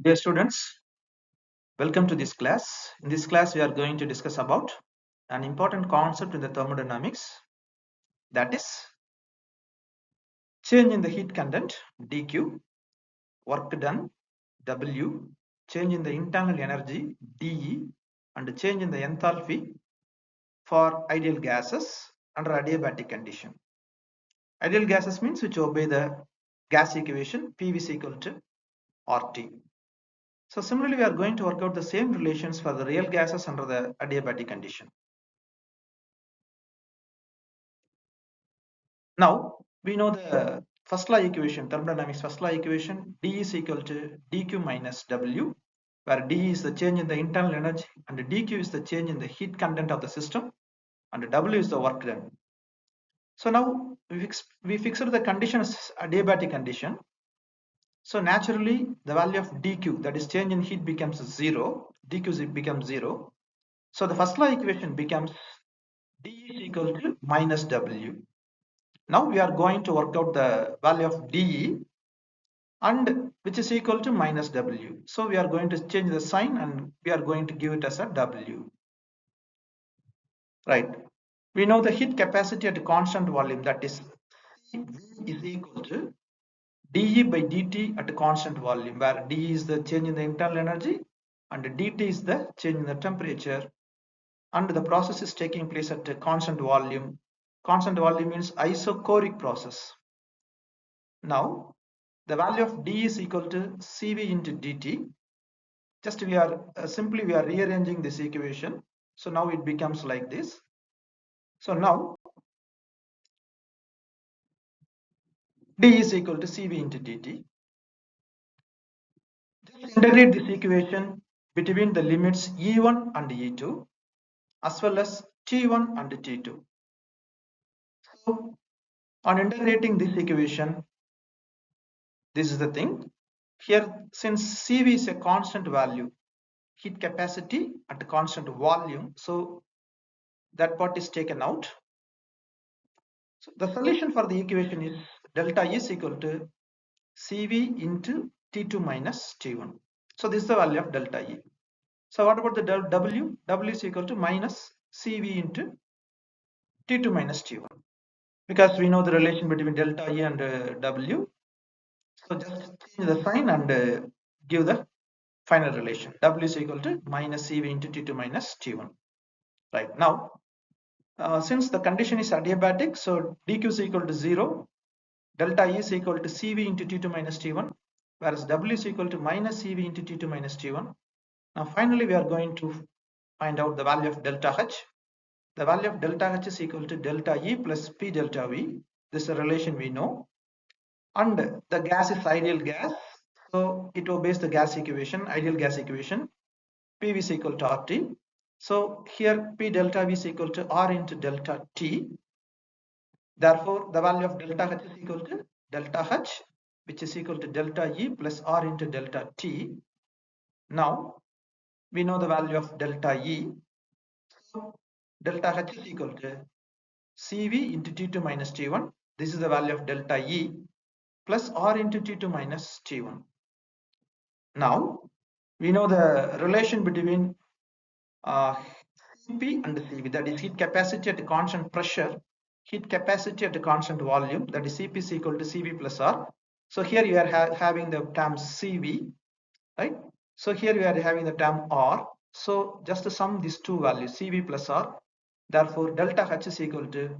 Dear students, welcome to this class. In this class, we are going to discuss about an important concept in the thermodynamics, that is change in the heat content dq, work done w, change in the internal energy dE, and change in the enthalpy for ideal gases under adiabatic condition. Ideal gases means which obey the gas equation PV is equal to RT. So similarly, we are going to work out the same relations for the real gases under the adiabatic condition. Now we know the first law equation, thermodynamics first law equation, D is equal to dq minus W, where D is the change in the internal energy and dq is the change in the heat content of the system and W is the work done. So now we fixed the condition as adiabatic condition. So naturally the value of dq, that is change in heat, becomes 0, dq becomes 0. So the first law equation becomes D is equal to minus W. Now we are going to work out the value of dE, and which is equal to minus W. So we are going to change the sign and we are going to give it as a W. Right. We know the heat capacity at a constant volume, that is V is equal to dE by dt at a constant volume, where dE is the change in the internal energy and dt is the change in the temperature, and the process is taking place at a constant volume. Constant volume means isochoric process. Now the value of d is equal to Cv into dt. Just we are simply we are rearranging this equation. So now it becomes like this. So now d is equal to Cv into dt. Just integrate this equation between the limits E1 and E2 as well as T1 and T2. So on integrating this equation, this is the thing. Here, since Cv is a constant value, heat capacity at a constant volume, so that part is taken out. So the solution for the equation is delta E is equal to Cv into T2 minus T1. So this is the value of delta E. So what about the W? W is equal to minus Cv into T2 minus T1. Because we know the relation between delta E and W. So just change the sign and give the final relation. W is equal to minus Cv into T2 minus T1. Right now, since the condition is adiabatic, so dq is equal to 0, delta E is equal to Cv into T2 minus T1, whereas W is equal to minus Cv into T2 minus T1. Now finally we are going to find out the value of delta H. The value of delta H is equal to delta E plus P delta V. This is a relation we know. And the gas is ideal gas, so it obeys the gas equation, ideal gas equation. PV is equal to RT. So here P delta V is equal to R into delta T. Therefore, the value of delta H is equal to delta H, which is equal to delta E plus R into delta T. Now, we know the value of delta E. So, delta H is equal to Cv into T2 minus T1. This is the value of delta E plus R into T2 minus T1. Now, we know the relation between Cp and Cv, that is heat capacity at a constant pressure, heat capacity at a constant volume, that is Cp is equal to Cv plus R. So here you are having the term Cv, right? So here we are having the term R. So just to sum these two values, Cv plus R. Therefore, delta H is equal to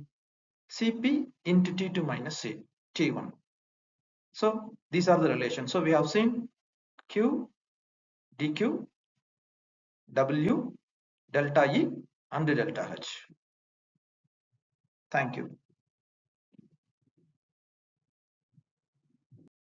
Cp into T2 minus T1. So these are the relations. So we have seen Q, dq, W, delta E and delta H. Thank you.